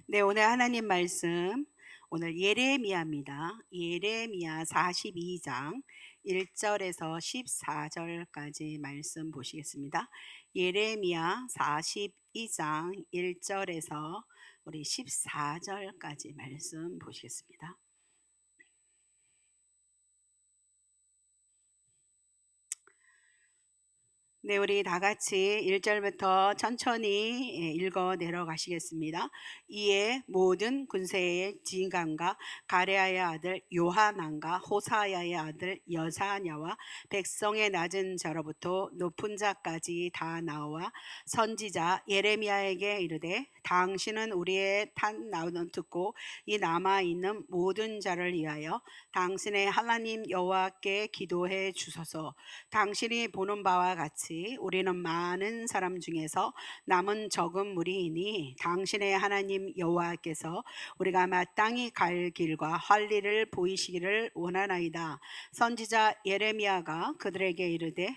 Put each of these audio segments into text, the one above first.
네, 오늘 하나님 말씀, 오늘 예레미야입니다. 예레미야 42장 1절에서 14절까지 말씀 보시겠습니다. 예레미야 42장 1절에서 우리 14절까지 말씀 보시겠습니다. 네, 우리 다 같이 1절부터 천천히 읽어 내려가시겠습니다. 이에 모든 군세의 지휘관과 가레아의 아들 요하난과 호사야의 아들 여사냐와 백성의 낮은 자로부터 높은 자까지 다 나와 선지자 예레미야에게 이르되 당신은 우리의 탄 나오는 듣고 이 남아 있는 모든 자를 위하여 당신의 하나님 여호와께 기도해 주소서. 당신이 보는 바와 같이 우리는 많은 사람 중에서 남은 적은 무리이니 당신의 하나님 여호와께서 우리가 마땅히 갈 길과 할 일을 보이시기를 원하나이다. 선지자 예레미야가 그들에게 이르되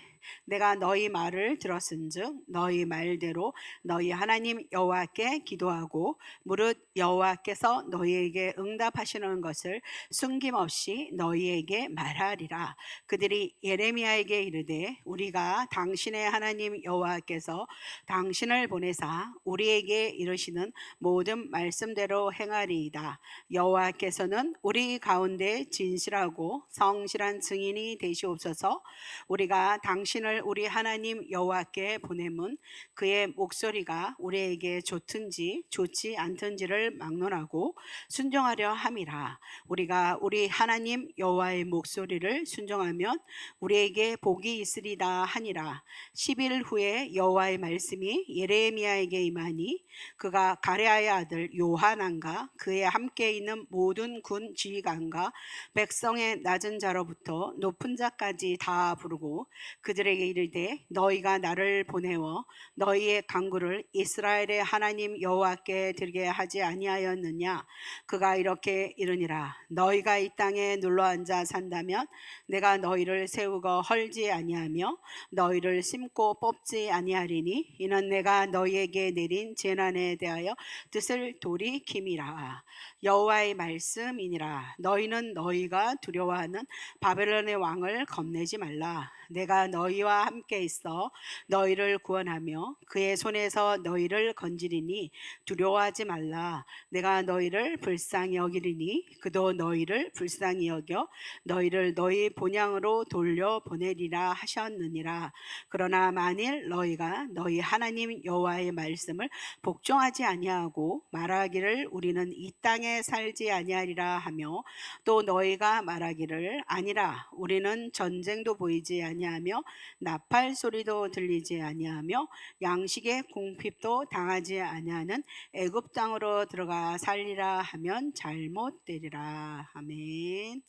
내가 너희 말을 들었은즉 너희 말대로 너희 하나님 여호와께 기도하고 무릇 여호와께서 너희에게 응답하시는 것을 숨김없이 너희에게 말하리라. 그들이 예레미야에게 이르되 우리가 당신의 하나님 여호와께서 당신을 보내사 우리에게 이르시는 모든 말씀대로 행하리이다. 여호와께서는 우리 가운데 진실하고 성실한 증인이 되시옵소서. 우리가 당신을 우리 하나님 여호와께 보내면 그의 목소리가 우리에게 좋든지 좋지 않든지를 막론하고 순종하려 함이라. 우리가 우리 하나님 여호와의 목소리를 순종하면 우리에게 복이 있으리다 하니라. 10일 후에 여호와의 말씀이 예레미야에게 임하니 그가 가레아의 아들 요하난과 그에 함께 있는 모든 군 지휘관과 백성의 낮은 자로부터 높은 자까지 다 부르고 그들에게 이르되 너희가 나를 보내어 너희의 간구를 이스라엘의 하나님 여호와께 드리게 하지 아니하였느냐. 그가 이렇게 이르니라. 너희가 이 땅에 눌러앉아 산다면 내가 너희를 세우고 헐지 아니하며 너희를 심고 뽑지 아니하리니 이는 내가 너희에게 내린 재난에 대하여 뜻을 돌이킴이라. 여호와의 말씀이니라. 너희는 너희가 두려워하는 바벨론의 왕을 겁내지 말라. 내가 너희와 함께 있어 너희를 구원하며 그의 손에서 너희를 건지리니 두려워하지 말라. 내가 너희를 불쌍히 여기리니 그도 너희를 불쌍히 여겨 너희를 너희 본향으로 돌려 보내리라 하셨느니라. 그러나 만일 너희가 너희 하나님 여호와의 말씀을 복종하지 아니하고 말하기를 우리는 이 땅에 살지 아니하리라 하며 또 너희가 말하기를 아니라 우리는 전쟁도 보이지 아니하며 나팔 소리도 들리지 아니하며 양식의 궁핍도 당하지 아니하는 애굽 땅으로 들어가 살리라 하면 잘못되리라. 아멘.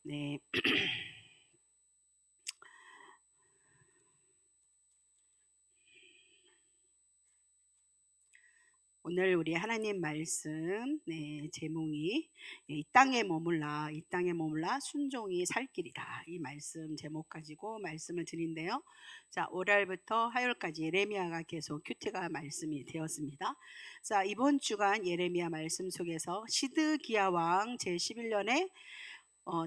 네. 오늘 우리 하나님 말씀 제목이 이 땅에 머물라 순종이 살 길이다. 이 말씀 제목 가지고 말씀을 드린데요. 자, 5월부터 화요일까지 예레미야가 계속 큐티가 말씀이 되었습니다. 자, 이번 주간 예레미야 말씀 속에서 시드기야 왕 제11년에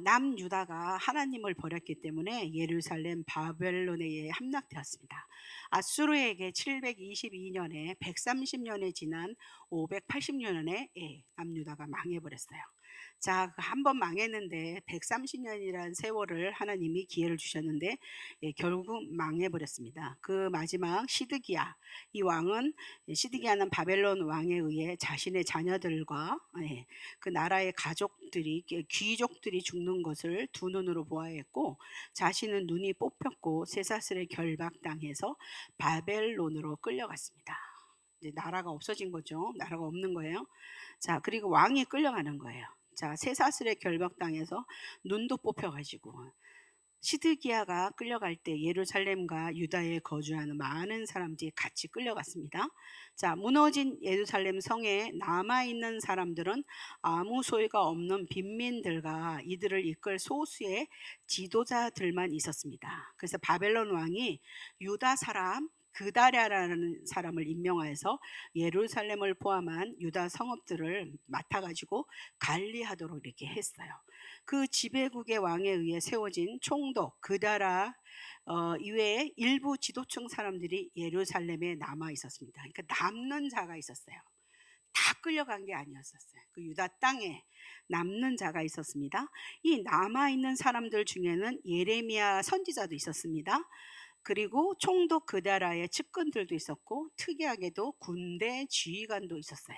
남유다가 하나님을 버렸기 때문에 예루살렘 바벨론에 의해 함락되었습니다. 아수르에게 722년에 130년에 지난 580년에 남유다가 망해버렸어요. 자, 한 번 망했는데 130년이라는 세월을 하나님이 기회를 주셨는데 결국 망해버렸습니다. 그 마지막 시드기야, 이 왕은 시드기야는 바벨론 왕에 의해 자신의 자녀들과 그 나라의 가족들이 귀족들이 죽는 것을 두 눈으로 보아야 했고 자신은 눈이 뽑혔고 쇠사슬에 결박당해서 바벨론으로 끌려갔습니다. 이제 나라가 없어진 거죠. 나라가 없는 거예요. 자, 그리고 왕이 끌려가는 거예요. 자, 쇠사슬에 결박당해서 눈도 뽑혀가지고 시드기야가 끌려갈 때 예루살렘과 유다에 거주하는 많은 사람들이 같이 끌려갔습니다. 자, 무너진 예루살렘 성에 남아있는 사람들은 아무 소유가 없는 빈민들과 이들을 이끌 소수의 지도자들만 있었습니다. 그래서 바벨론 왕이 유다 사람 그다랴라는 사람을 임명하여서 예루살렘을 포함한 유다 성읍들을 맡아가지고 관리하도록 이렇게 했어요. 그 지배국의 왕에 의해 세워진 총독 그다라 이외에 일부 지도층 사람들이 예루살렘에 남아 있었습니다. 그러니까 남는 자가 있었어요. 다 끌려간 게 아니었었어요. 그 유다 땅에 남는 자가 있었습니다. 이 남아있는 사람들 중에는 예레미야 선지자도 있었습니다. 그리고 총독 그다라의 측근들도 있었고 특이하게도 군대 지휘관도 있었어요.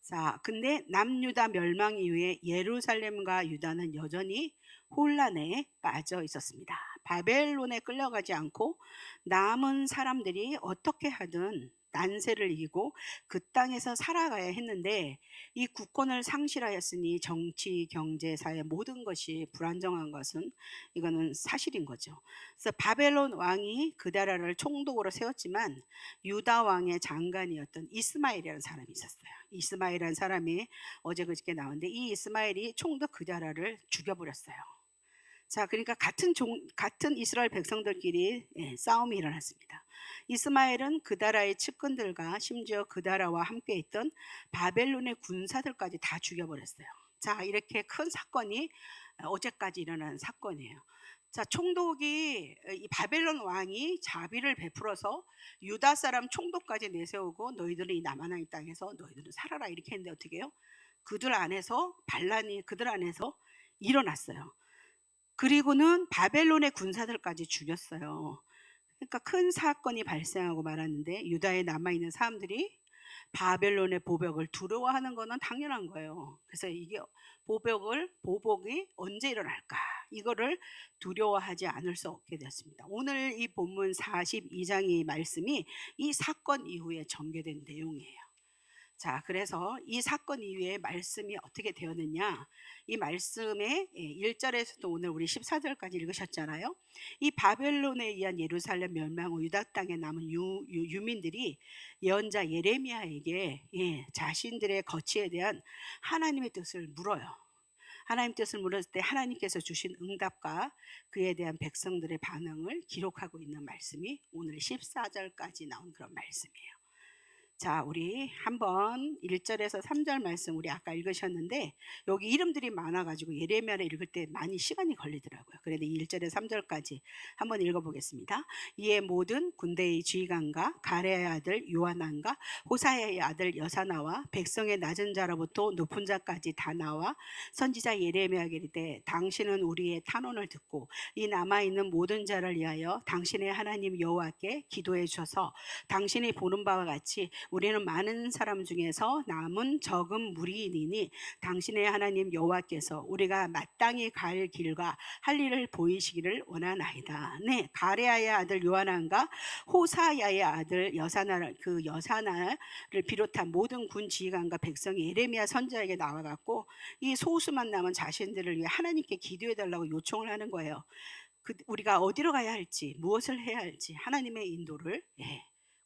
자, 근데 남유다 멸망 이후에 예루살렘과 유다는 여전히 혼란에 빠져 있었습니다. 바벨론에 끌려가지 않고 남은 사람들이 어떻게 하든 난세를 이기고 그 땅에서 살아가야 했는데 이 국권을 상실하였으니 정치, 경제, 사회 모든 것이 불안정한 것은 이거는 사실인 거죠. 그래서 바벨론 왕이 그다라를 총독으로 세웠지만 유다 왕의 장관이었던 이스마엘이라는 사람이 있었어요. 이스마엘이라는 사람이 어제 그저께 나왔는데 이 이스마엘이 총독 그다라를 죽여버렸어요. 자, 그러니까 같은 이스라엘 백성들끼리 싸움이 일어났습니다. 이스마엘은 그다라의 측근들과 심지어 그다라와 함께 있던 바벨론의 군사들까지 다 죽여버렸어요. 자, 이렇게 큰 사건이 어제까지 일어난 사건이에요. 자, 총독이 이 바벨론 왕이 자비를 베풀어서 유다 사람 총독까지 내세우고 너희들은 이 남아나는 땅에서 너희들은 살아라 이렇게 했는데 어떻게 해요? 반란이 그들 안에서 일어났어요. 그리고는 바벨론의 군사들까지 죽였어요. 그러니까 큰 사건이 발생하고 말았는데 유다에 남아있는 사람들이 바벨론의 보복을 두려워하는 것은 당연한 거예요. 그래서 이게 보복이 언제 일어날까? 이거를 두려워하지 않을 수 없게 되었습니다. 오늘 이 본문 42장의 말씀이 이 사건 이후에 전개된 내용이에요. 자, 그래서 이 사건 이후에 말씀이 어떻게 되었느냐? 이 말씀의 1절에서도 오늘 우리 14절까지 읽으셨잖아요. 이 바벨론에 의한 예루살렘 멸망 후 유다 땅에 남은 유민들이 예언자 예레미야에게 자신들의 거취에 대한 하나님의 뜻을 물어요. 하나님 뜻을 물었을 때 하나님께서 주신 응답과 그에 대한 백성들의 반응을 기록하고 있는 말씀이 오늘 14절까지 나온 그런 말씀이에요. 자, 우리 한번 1절에서 3절 말씀 우리 아까 읽으셨는데 여기 이름들이 많아가지고 예레미야를 읽을 때 많이 시간이 걸리더라고요. 그런데 1절에서 3절까지 한번 읽어보겠습니다. 이에 모든 군대의 지휘관과 가레아의 아들 요하난과 호사야의 아들 여사나와 백성의 낮은 자로부터 높은 자까지 다 나와 선지자 예레미야에게 이르되 당신은 우리의 탄원을 듣고 이 남아있는 모든 자를 위하여 당신의 하나님 여호와께 기도해 주셔서 당신이 보는 바와 같이 우리는 많은 사람 중에서 남은 적은 무리이니 당신의 하나님 여호와께서 우리가 마땅히 갈 길과 할 일을 보이시기를 원하나이다. 네, 가레아의 아들 요하난과 호사야의 아들 여사나를 비롯한 모든 군 지휘관과 백성이 예레미야 선지자에게 나와갖고 이 소수만 남은 자신들을 위해 하나님께 기도해 달라고 요청을 하는 거예요. 우리가 어디로 가야 할지, 무엇을 해야 할지 하나님의 인도를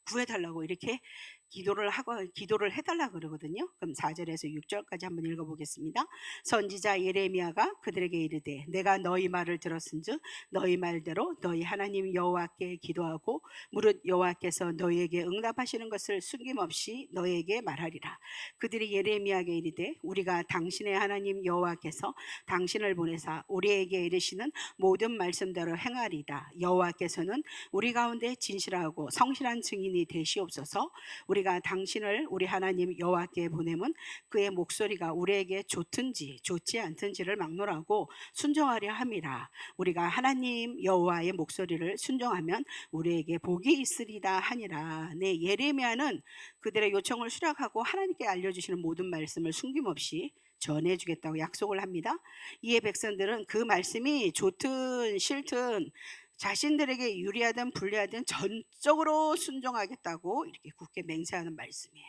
구해달라고 이렇게 기도를 해달라 그러거든요. 그럼 4절에서 6절까지 한번 읽어보겠습니다. 선지자 예레미야가 그들에게 이르되 내가 너희 말을 들었은즉 너희 말대로 너희 하나님 여호와께 기도하고 무릇 여호와께서 너희에게 응답하시는 것을 숨김없이 너희에게 말하리라. 그들이 예레미야에게 이르되 우리가 당신의 하나님 여호와께서 당신을 보내사 우리에게 이르시는 모든 말씀대로 행하리다. 여호와께서는 우리 가운데 진실하고 성실한 증인이 되시옵소서. 우리가 당신을 우리 하나님 여호와께 보내면 그의 목소리가 우리에게 좋든지 좋지 않든지를 막론하고 순종하려 함이라. 우리가 하나님 여호와의 목소리를 순종하면 우리에게 복이 있으리다 하니라. 네, 예레미야는 그들의 요청을 수락하고 하나님께 알려주시는 모든 말씀을 숨김없이 전해주겠다고 약속을 합니다. 이에 백성들은 그 말씀이 좋든 싫든 자신들에게 유리하든 불리하든 전적으로 순종하겠다고 이렇게 굳게 맹세하는 말씀이에요.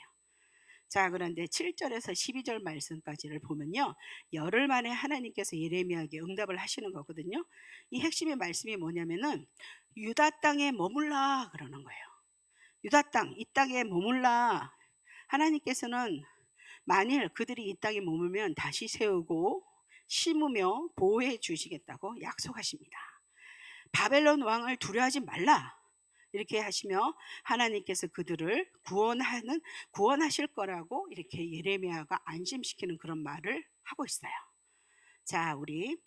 자, 그런데 7절에서 12절 말씀까지를 보면요, 열흘 만에 하나님께서 예레미야에게 응답을 하시는 거거든요. 이 핵심의 말씀이 뭐냐면은 유다 땅에 머물라 그러는 거예요. 유다 땅, 이 땅에 머물라. 하나님께서는 만일 그들이 이 땅에 머물면 다시 세우고 심으며 보호해 주시겠다고 약속하십니다. 바벨론 왕을 두려워하지 말라. 이렇게 하시며 하나님께서 그들을 구원하실 거라고 이렇게 예레미야가 안심시키는 그런 말을 하고 있어요. 자, 우리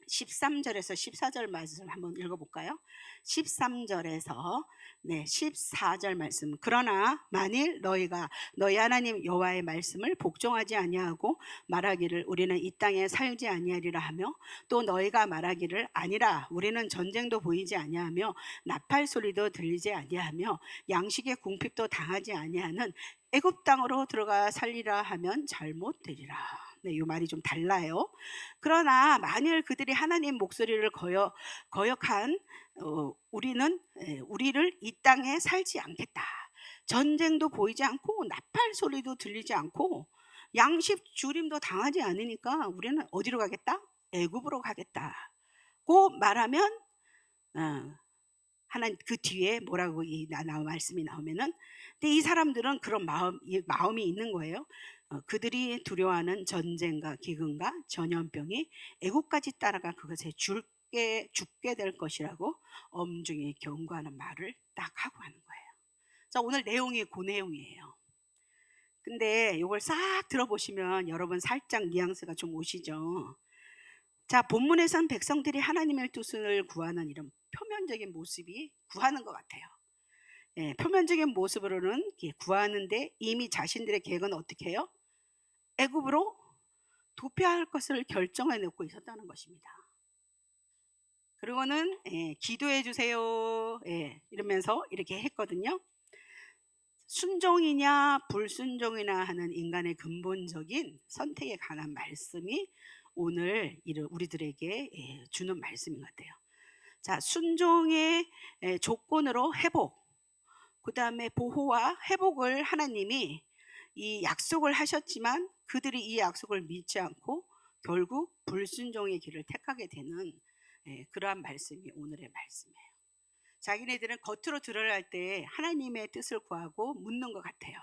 13절에서 14절 말씀 한번 읽어볼까요? 13절에서 14절 말씀. 그러나 만일 너희가 너희 하나님 여호와의 말씀을 복종하지 아니하고 말하기를 우리는 이 땅에 살지 아니하리라 하며 또 너희가 말하기를 아니라 우리는 전쟁도 보이지 아니하며 나팔 소리도 들리지 아니하며 양식의 궁핍도 당하지 아니하는 애굽 땅으로 들어가 살리라 하면 잘못되리라. 네, 이 말이 좀 달라요. 그러나 만일 그들이 하나님 목소리를 거역한 우리를 이 땅에 살지 않겠다. 전쟁도 보이지 않고 나팔 소리도 들리지 않고 양식 주림도 당하지 않으니까 우리는 어디로 가겠다? 애굽으로 가겠다고 말하면 하나님 그 뒤에 뭐라고 말씀이 나오면은, 근데 이 사람들은 그런 마음이 있는 거예요. 그들이 두려워하는 전쟁과 기근과 전염병이 애국까지 따라가 그것에 죽게 될 것이라고 엄중히 경고하는 말을 딱 하고 하는 거예요. 자, 오늘 내용이 그 내용이에요. 근데 이걸 싹 들어보시면 여러분 살짝 뉘앙스가 좀 오시죠. 자, 본문에선 백성들이 하나님의 뜻을 구하는 이런 표면적인 모습이 구하는 것 같아요. 표면적인 모습으로는 구하는데 이미 자신들의 계획은 어떻게 해요? 애굽으로 도피할 것을 결정해 놓고 있었다는 것입니다. 그리고는 기도해 주세요 이러면서 이렇게 했거든요. 순종이냐 불순종이냐 하는 인간의 근본적인 선택에 관한 말씀이 오늘 우리들에게 주는 말씀인 것 같아요. 자, 순종의 조건으로 회복, 그 다음에 보호와 회복을 하나님이 이 약속을 하셨지만 그들이 이 약속을 믿지 않고 결국 불순종의 길을 택하게 되는 그러한 말씀이 오늘의 말씀이에요. 자기네들은 겉으로 드러날 때 하나님의 뜻을 구하고 묻는 것 같아요.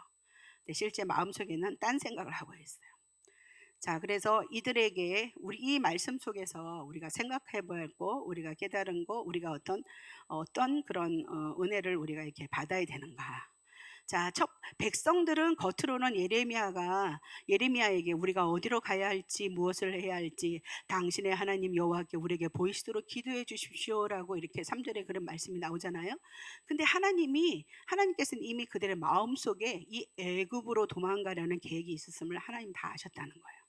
근데 실제 마음속에는 딴 생각을 하고 있어요. 자, 그래서 이들에게 우리 이 말씀 속에서 우리가 생각해 봐야 할 거, 우리가 깨달은 거, 우리가 어떤 그런 은혜를 우리가 이렇게 받아야 되는가. 자, 백성들은 겉으로는 예레미야에게 우리가 어디로 가야 할지 무엇을 해야 할지 당신의 하나님 여호와께 우리에게 보이시도록 기도해 주십시오라고 이렇게 3절에 그런 말씀이 나오잖아요. 근데 하나님께서는 이미 그들의 마음속에 이 애굽으로 도망가려는 계획이 있었음을 하나님 다 아셨다는 거예요.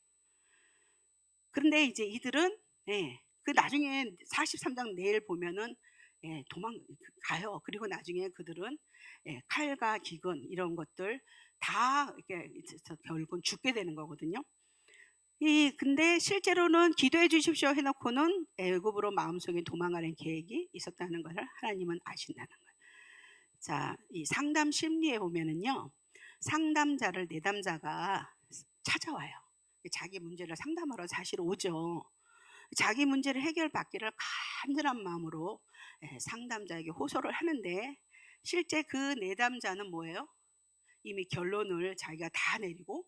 그런데 이제 이들은 그 나중에 43장 내일 보면은 도망가요. 그리고 나중에 그들은 칼과 기근 이런 것들 다 이렇게 결국은 죽게 되는 거거든요. 근데 실제로는 기도해 주십시오 해놓고는 애굽으로 마음속에 도망가는 계획이 있었다는 것을 하나님은 아신다는 거예요. 자, 이 상담 심리에 보면은요, 상담자를 내담자가 찾아와요. 자기 문제를 상담하러 사실 오죠. 자기 문제를 해결받기를 간절한 마음으로 상담자에게 호소를 하는데 실제 그 내담자는 뭐예요? 이미 결론을 자기가 다 내리고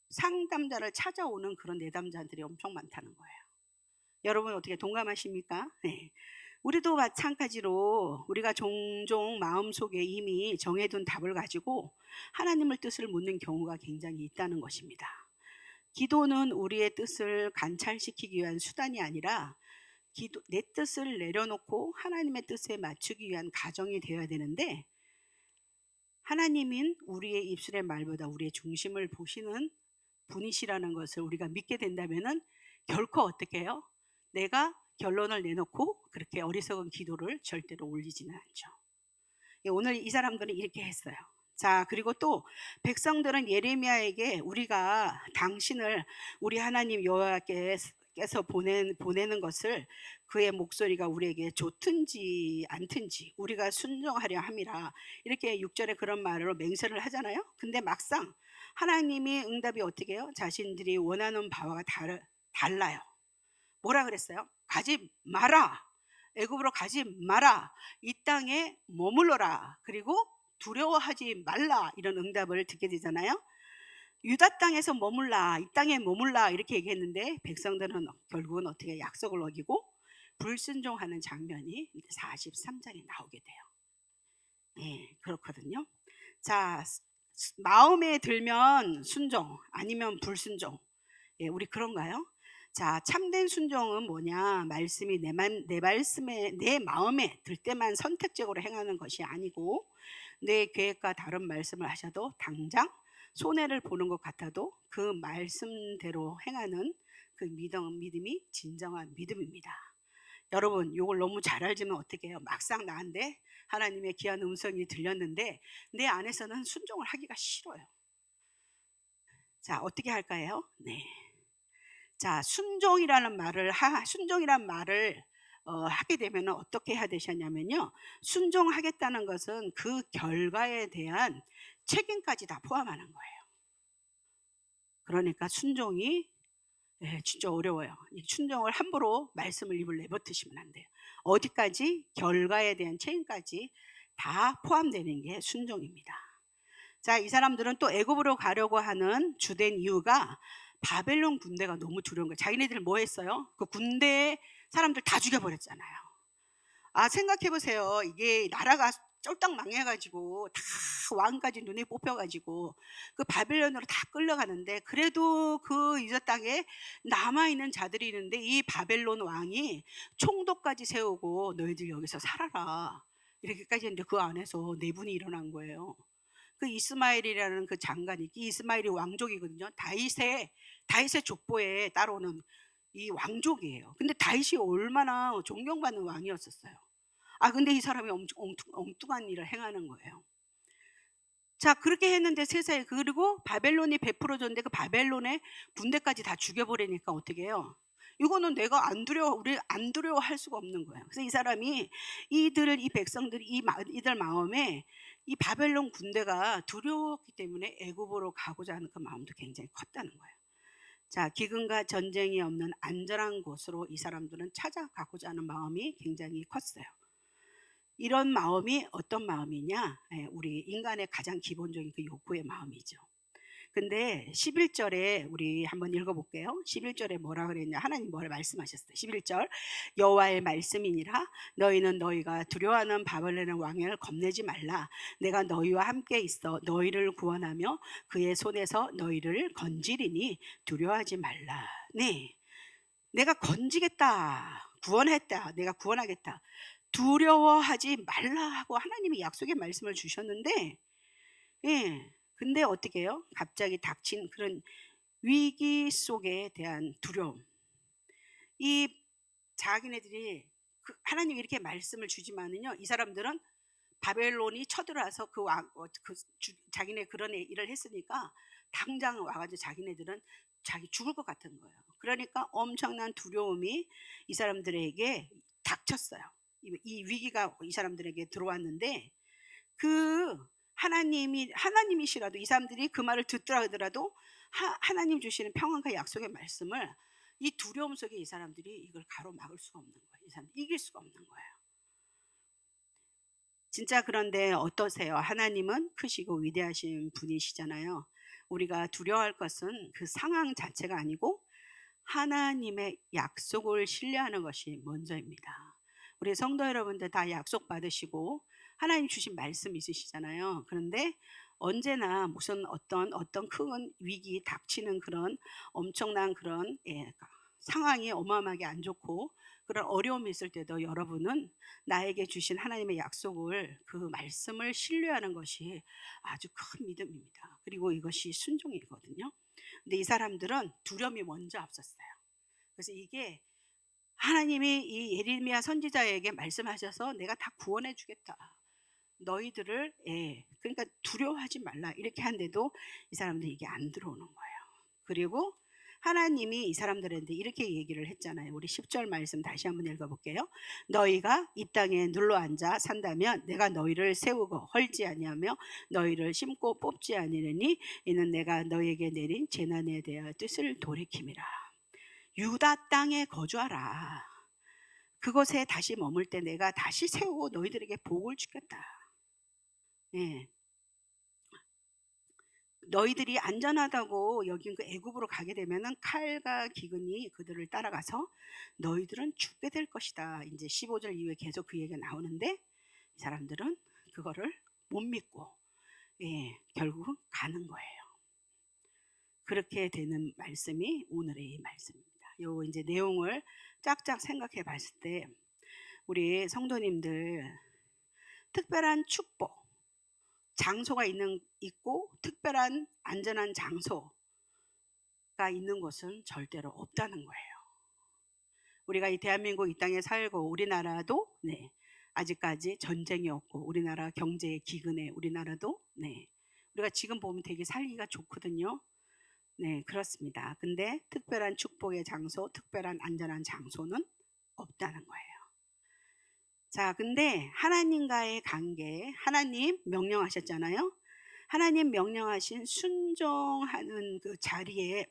상담자를 찾아오는 그런 내담자들이 엄청 많다는 거예요. 여러분 어떻게 동감하십니까? 네. 우리도 마찬가지로 우리가 종종 마음속에 이미 정해둔 답을 가지고 하나님의 뜻을 묻는 경우가 굉장히 있다는 것입니다. 기도는 우리의 뜻을 관찰시키기 위한 수단이 아니라 내 뜻을 내려놓고 하나님의 뜻에 맞추기 위한 가정이 되어야 되는데, 하나님인 우리의 입술의 말보다 우리의 중심을 보시는 분이시라는 것을 우리가 믿게 된다면은 결코 어떻게 해요? 내가 결론을 내놓고 그렇게 어리석은 기도를 절대로 올리지는 않죠. 오늘 이 사람들은 이렇게 했어요. 자, 그리고 또 백성들은 예레미야에게 우리가 당신을 우리 하나님 여호와께서 보내는 것을 그의 목소리가 우리에게 좋든지 않든지 우리가 순종하려 함이라 이렇게 6절에 그런 말로 맹세를 하잖아요. 근데 막상 하나님이 응답이 어떻게 해요? 자신들이 원하는 바와 달라요. 뭐라 그랬어요? 가지 마라. 애굽으로 가지 마라. 이 땅에 머물러라. 그리고 두려워하지 말라. 이런 응답을 듣게 되잖아요. 유다 땅에서 머물라. 이 땅에 머물라. 이렇게 얘기했는데 백성들은 결국은 어떻게 약속을 어기고 불순종하는 장면이 43장에 나오게 돼요. 예, 그렇거든요. 자, 마음에 들면 순종, 아니면 불순종. 예, 우리 그런가요? 자, 참된 순종은 뭐냐? 말씀이 내 말씀에, 내 마음에 들 때만 선택적으로 행하는 것이 아니고, 내 계획과 다른 말씀을 하셔도 당장 손해를 보는 것 같아도 그 말씀대로 행하는 그 믿음이 진정한 믿음입니다. 여러분, 이걸 너무 잘 알지면 어떻게 해요? 막상 나한테 하나님의 귀한 음성이 들렸는데 내 안에서는 순종을 하기가 싫어요. 자, 어떻게 할까요? 네. 자, 순종이란 말을 하게 되면 어떻게 해야 되셨냐면요. 순종하겠다는 것은 그 결과에 대한 책임까지 다 포함하는 거예요. 그러니까 순종이 진짜 어려워요. 이 순종을 함부로 말씀을 입을 내뱉으시면 안 돼요. 어디까지? 결과에 대한 책임까지 다 포함되는 게 순종입니다. 자, 이 사람들은 또 애굽으로 가려고 하는 주된 이유가 바벨론 군대가 너무 두려운 거예요. 자기네들 뭐 했어요? 그 군대 사람들 다 죽여버렸잖아요. 아, 생각해 보세요. 이게 나라가 쫄딱 망해가지고 다 왕까지 눈에 뽑혀가지고 그 바벨론으로 다 끌려가는데, 그래도 그 유다 땅에 남아있는 자들이 있는데 이 바벨론 왕이 총독까지 세우고 너희들 여기서 살아라 이렇게까지 했는데 그 안에서 내분이 일어난 거예요. 그 이스마엘이라는 그 장관이, 이 이스마엘이 왕족이거든요. 다윗의 족보에 따로는 이 왕족이에요. 근데 다윗이 얼마나 존경받는 왕이었었어요. 아, 근데 이 사람이 엉뚱한 일을 행하는 거예요. 자, 그렇게 했는데 세상에, 그리고 바벨론이 베풀어졌는데 그 바벨론의 군대까지 다 죽여버리니까 어떻게 해요? 이거는 내가 우리 안 두려워할 수가 없는 거예요. 그래서 이 사람이 이 백성들이 이들 마음에 이 바벨론 군대가 두려웠기 때문에 애굽으로 가고자 하는 그 마음도 굉장히 컸다는 거예요. 자, 기근과 전쟁이 없는 안전한 곳으로 이 사람들은 찾아가고자 하는 마음이 굉장히 컸어요. 이런 마음이 어떤 마음이냐? 우리 인간의 가장 기본적인 그 욕구의 마음이죠. 근데 11절에 우리 한번 읽어볼게요. 11절에 뭐라 그랬냐? 하나님 뭐라 말씀하셨어요? 11절, 여호와의 말씀이니라. 너희는 너희가 두려워하는 바벨론의 왕을 겁내지 말라. 내가 너희와 함께 있어 너희를 구원하며 그의 손에서 너희를 건지리니 두려워하지 말라. 네, 내가 건지겠다, 구원했다, 내가 구원하겠다, 두려워하지 말라 하고 하나님이 약속의 말씀을 주셨는데, 예, 근데 어떻게 해요? 갑자기 닥친 그런 위기 속에 대한 두려움. 이 자기네들이 하나님이 이렇게 말씀을 주지만은요, 이 사람들은 바벨론이 쳐들어와서 자기네 그런 일을 했으니까 당장 와가지고 자기네들은 자기 죽을 것 같은 거예요. 그러니까 엄청난 두려움이 이 사람들에게 닥쳤어요. 이 위기가 이 사람들에게 들어왔는데, 그 하나님이시라도 이 사람들이 그 말을 듣더라 하더라도 하나님 주시는 평안과 약속의 말씀을 이 두려움 속에 이 사람들이 이걸 가로막을 수가 없는 거예요. 이 사람 이길 수가 없는 거예요. 진짜 그런데 어떠세요? 하나님은 크시고 위대하신 분이시잖아요. 우리가 두려워할 것은 그 상황 자체가 아니고 하나님의 약속을 신뢰하는 것이 먼저입니다. 우리 성도 여러분들 다 약속 받으시고 하나님 주신 말씀 있으시잖아요. 그런데 언제나 무슨 어떤 큰 위기 닥치는 그런 엄청난 그런 상황이 어마어마하게 안 좋고 그런 어려움이 있을 때도 여러분은 나에게 주신 하나님의 약속을, 그 말씀을 신뢰하는 것이 아주 큰 믿음입니다. 그리고 이것이 순종이거든요. 근데 이 사람들은 두려움이 먼저 앞섰어요. 그래서 이게 하나님이 이 예레미야 선지자에게 말씀하셔서 내가 다 구원해 주겠다, 너희들을, 그러니까 두려워하지 말라 이렇게 한데도 이 사람들이 이게 안 들어오는 거예요. 그리고 하나님이 이 사람들한테 이렇게 얘기를 했잖아요. 우리 10절 말씀 다시 한번 읽어볼게요. 너희가 이 땅에 눌러 앉아 산다면 내가 너희를 세우고 헐지 아니하며 너희를 심고 뽑지 아니하니 이는 내가 너희에게 내린 재난에 대하여 뜻을 돌이킴이라. 유다 땅에 거주하라. 그곳에 다시 머물 때 내가 다시 세우고 너희들에게 복을 주겠다. 예. 너희들이 안전하다고 여긴 그 애굽으로 가게 되면은 칼과 기근이 그들을 따라가서 너희들은 죽게 될 것이다. 이제 15절 이후에 계속 그 얘기가 나오는데 이 사람들은 그거를 못 믿고 결국은 가는 거예요. 그렇게 되는 말씀이 오늘의 이 말씀입니다. 요 이제 내용을 쫙쫙 생각해 봤을 때 우리 성도님들 특별한 축복, 장소가 있고 특별한 안전한 장소가 있는 곳은 절대로 없다는 거예요. 우리가 이 대한민국 이 땅에 살고 우리나라도 아직까지 전쟁이 없고 우리나라 경제 기근에 우리나라도 우리가 지금 보면 되게 살기가 좋거든요. 그렇습니다. 근데 특별한 축복의 장소, 특별한 안전한 장소는 없다는 거예요. 자, 근데 하나님과의 관계, 하나님 명령하셨잖아요. 하나님 명령하신 순종하는 그 자리에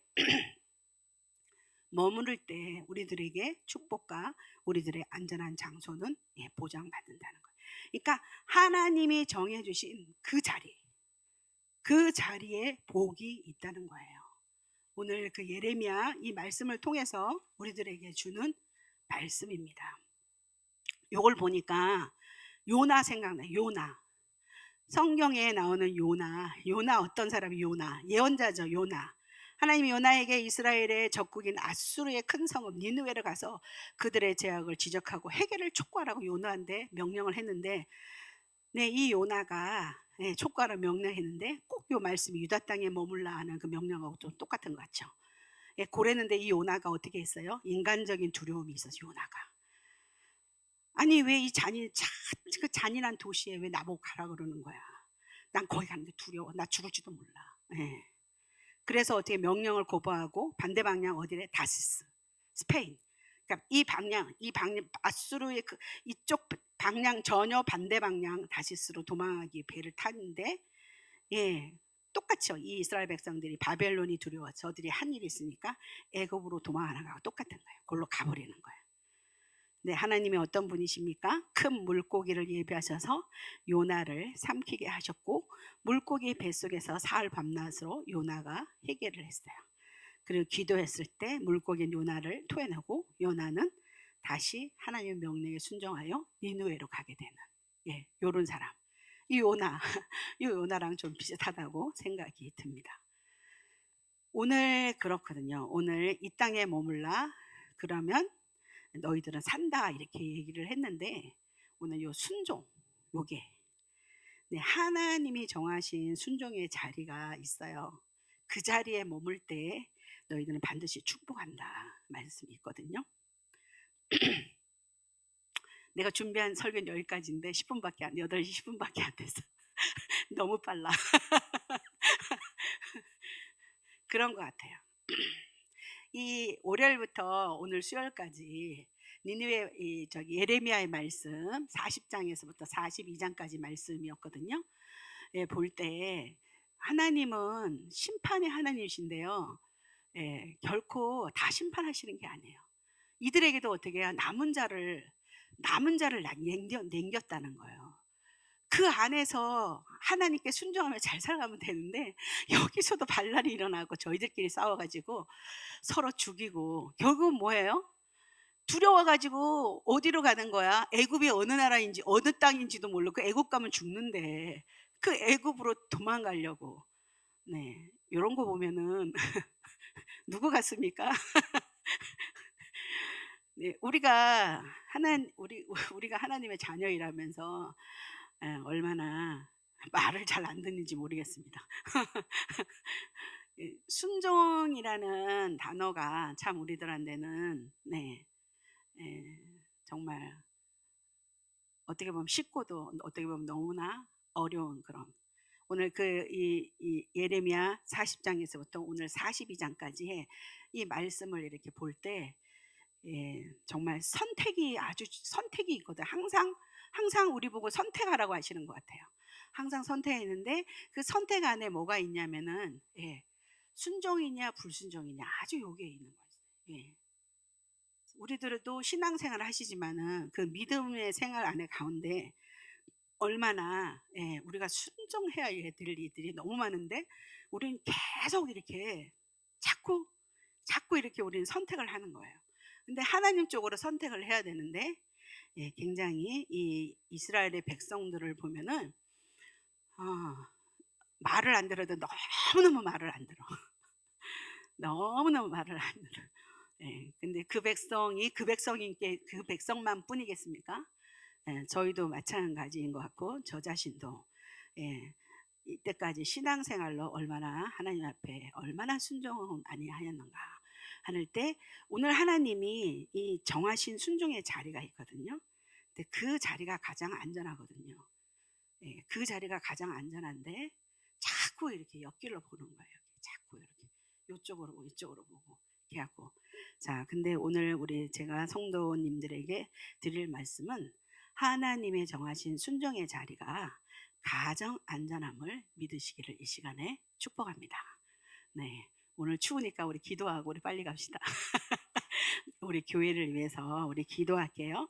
머무를 때 우리들에게 축복과 우리들의 안전한 장소는 보장받는다는 거예요. 그러니까 하나님이 정해주신 그 자리에 복이 있다는 거예요. 오늘 그 예레미야 이 말씀을 통해서 우리들에게 주는 말씀입니다. 요걸 보니까 요나 생각나요. 요나. 성경에 나오는 요나 어떤 사람이 요나? 예언자죠. 요나. 하나님이 요나에게 이스라엘의 적국인 아수르의 큰 성읍 니느웨를 가서 그들의 죄악을 지적하고 해결을 촉구하라고 요나한테 명령을 했는데 이 요나가 촉구하라 명령했는데 꼭 요 말씀이 유다 땅에 머물라 하는 그 명령하고 좀 똑같은 것 같죠. 고랬는데 이 요나가 어떻게 했어요? 인간적인 두려움이 있어서 요나가 아니 왜 이 그 잔인한 도시에 왜 나보고 가라 그러는 거야. 난 거기 가는 게 두려워. 나 죽을지도 몰라. 그래서 어떻게 명령을 거부하고 반대 방향 어디래? 다시스, 스페인. 그러니까 이 방향 아수르의 이쪽 방향 전혀 반대 방향 다시스로 도망하기 배를 탔는데 똑같죠. 이 이스라엘 백성들이 바벨론이 두려워서 저들이 한 일이 있으니까 애굽으로 도망하는 거하고 똑같은 거예요. 그걸로 가버리는 거예요. 하나님이 어떤 분이십니까? 큰 물고기를 예비하셔서 요나를 삼키게 하셨고 물고기 뱃속에서 사흘 밤낮으로 요나가 해결을 했어요. 그리고 기도했을 때 물고기 요나를 토해내고 요나는 다시 하나님의 명령에 순종하여 니느웨로 가게 되는 요런 사람. 이 요나랑 좀 비슷하다고 생각이 듭니다. 오늘 그렇거든요. 오늘 이 땅에 머물라 그러면 너희들은 산다 이렇게 얘기를 했는데 오늘 요 순종 요게 하나님이 정하신 순종의 자리가 있어요. 그 자리에 머물 때 너희들은 반드시 축복한다 말씀이 있거든요. 내가 준비한 설교는 여기까지인데 10분밖에 8시 10분밖에 안 됐어. 너무 빨라. 그런 것 같아요. 이 월요일부터 오늘 수요일까지 니느웨 예레미야의 말씀 40장에서부터 42장까지 말씀이었거든요. 볼 때 하나님은 심판의 하나님이신데요. 결코 다 심판하시는 게 아니에요. 이들에게도 어떻게 해요? 남은 자를 남겼다는 거예요. 그 안에서 하나님께 순종하며 잘 살아가면 되는데 여기서도 반란이 일어나고 저희들끼리 싸워가지고 서로 죽이고 결국은 뭐예요? 두려워가지고 어디로 가는 거야? 애굽이 어느 나라인지 어느 땅인지도 모르고 애굽 가면 죽는데 그 애굽으로 도망가려고 이런 거 보면은 누구 같습니까? 우리가 하나님의 자녀이라면서 얼마나 말을 잘 안 듣는지 모르겠습니다. 순종이라는 단어가 참 우리들한테는 정말 어떻게 보면 쉽고도 어떻게 보면 너무나 어려운 그런 오늘 이 예레미야 40장에서부터 오늘 42장까지의 이 말씀을 이렇게 볼 때 정말 선택이 있거든. 항상 우리 보고 선택하라고 하시는 것 같아요. 항상 선택했는데 그 선택 안에 뭐가 있냐면은 순종이냐 불순종이냐 아주 요게 있는 거예요. 우리들도 신앙생활을 하시지만은 그 믿음의 생활 안에 가운데 얼마나 우리가 순종해야 될 일들이 너무 많은데 우리는 계속 이렇게 자꾸 이렇게 우리는 선택을 하는 거예요. 근데 하나님 쪽으로 선택을 해야 되는데 굉장히 이 이스라엘의 백성들을 보면은 어, 말을 안 들어도 너무너무 말을 안 들어. 너무너무 말을 안 들어. 예, 근데 그 백성이 그 백성인 게 그 백성만 뿐이겠습니까? 예, 저희도 마찬가지인 것 같고 저 자신도 예, 이때까지 신앙생활로 얼마나 하나님 앞에 얼마나 순종을 많이 하였는가 하늘 때 오늘 하나님이 이 정하신 순종의 자리가 있거든요. 근데 그 자리가 가장 안전하거든요. 예, 그 자리가 가장 안전한데 자꾸 이렇게 옆길로 보는 거예요. 자꾸 이렇게 이쪽으로 보고 이쪽으로 보고 이렇게 하고. 자, 근데 오늘 우리 제가 성도님들에게 드릴 말씀은 하나님의 정하신 순종의 자리가 가장 안전함을 믿으시기를 이 시간에 축복합니다. 네. 오늘 추우니까 우리 기도하고 우리 빨리 갑시다. 우리 교회를 위해서 우리 기도할게요.